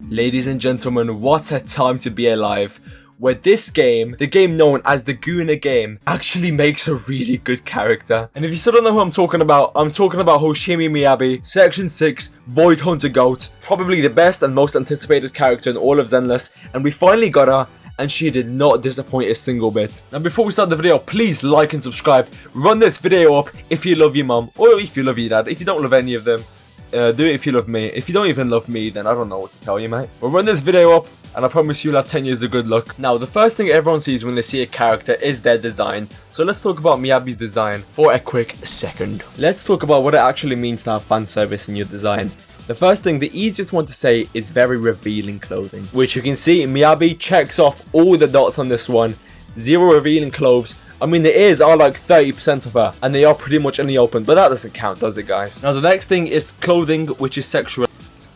Ladies and gentlemen, what a time to be alive, where this game, the game known as the Guna game, actually makes a really good character. And if you still don't know who I'm talking about Hoshimi Miyabi, Section 6, Void Hunter Goat, probably the best and most anticipated character in all of Zenless, and we finally got her, and she did not disappoint a single bit. Now before we start the video, please like and subscribe, run this video up if you love your mum, or if you love your dad. If you don't love any of them, do it if you love me. If you don't even love me, then I don't know what to tell you, mate. We'll run this video up, and I promise you'll have 10 years of good luck. Now, the first thing everyone sees when they see a character is their design. So let's talk about Miyabi's design for a quick second. Let's talk about what it actually means to have fan service in your design. The first thing, the easiest one to say, is very revealing clothing. Which you can see, Miyabi checks off all the dots on this one. Zero revealing clothes. I mean, the ears are like 30% of her, and they are pretty much in the open, but that doesn't count, does it, guys? Now, the next thing is clothing, which is sexual.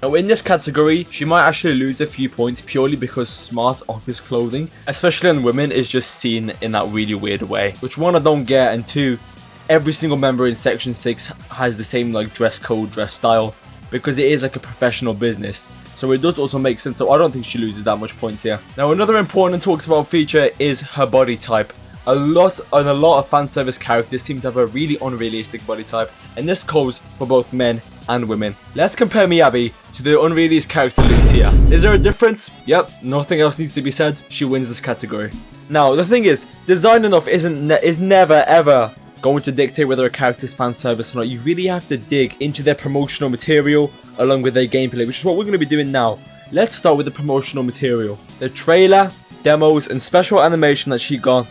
Now, in this category, she might actually lose a few points purely because smart office clothing, especially on women, is just seen in that really weird way. Which, one, I don't get, and two, every single member in Section 6 has the same like dress code, dress style, because it is like a professional business. So it does also make sense, so I don't think she loses that much points here. Now, another important talks about feature is her body type. A lot of fan service characters seem to have a really unrealistic body type, and this goes for both men and women. Let's compare Miyabi to the unrealistic character Lucia. Is there a difference? Yep, nothing else needs to be said. She wins this category. Now, the thing is, design enough is never ever going to dictate whether a character's fan service or not. You really have to dig into their promotional material along with their gameplay, which is what we're going to be doing now. Let's start with the promotional material. The trailer, demos, and special animation that she got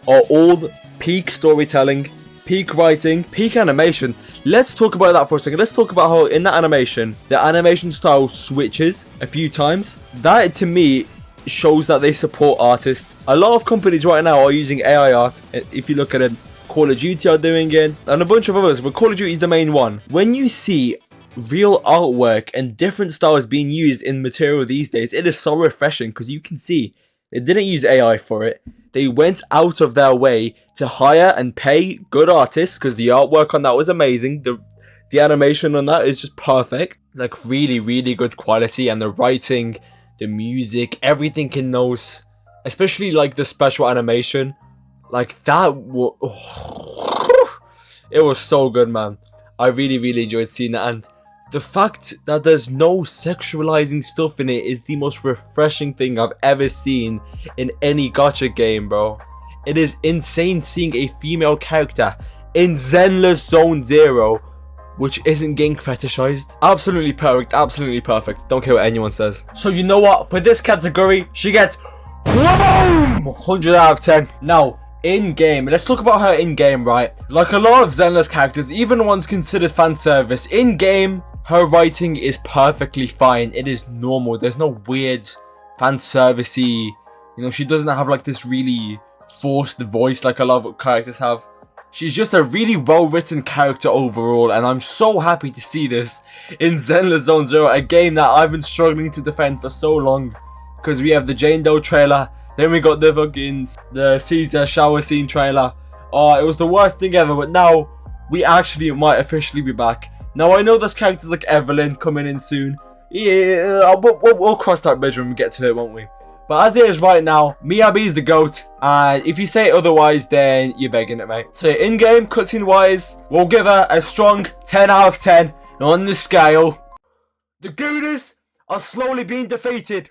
are all peak storytelling, peak writing, peak animation. Let's talk about that for a second. Let's talk about how in that animation, the animation style switches a few times. That, to me, shows that they support artists. A lot of companies right now are using AI art. If you look at it, Call of Duty are doing it, and a bunch of others, but Call of Duty is the main one. When you see real artwork and different styles being used in material these days, it is so refreshing because you can see they didn't use AI for it. They went out of their way to hire and pay good artists because the artwork on that was amazing. The animation on that is just perfect. Like really, really good quality, and the writing, the music, everything in those, especially like the special animation, like that. It was so good, man. I really, really enjoyed seeing that, and the fact that there's no sexualizing stuff in it is the most refreshing thing I've ever seen in any gacha game, bro. It is insane seeing a female character in Zenless Zone 0, which isn't getting fetishized. Absolutely perfect, absolutely perfect. Don't care what anyone says. So you know what? For this category, she gets boom, 100 out of 10. Now, in-game, let's talk about her in-game, right? Like a lot of Zenless characters, even ones considered fan service, in-game, her writing is perfectly fine. It is normal. There's no weird fan servicey, you know, she doesn't have like this really forced voice like a lot of characters have. She's just a really well-written character overall, and I'm so happy to see this in Zenless Zone 0, a game that I've been struggling to defend for so long, because we have the Jane Doe trailer, then we got the Caesar shower scene trailer. Oh, it was the worst thing ever, but now we actually might officially be back. Now, I know there's characters like Evelyn coming in soon. Yeah, we'll cross that bridge when we get to it, won't we? But as it is right now, Miyabi is the GOAT. And if you say otherwise, then you're begging it, mate. So in-game, cutscene-wise, we'll give her a strong 10 out of 10 on the scale. The Gooners are slowly being defeated.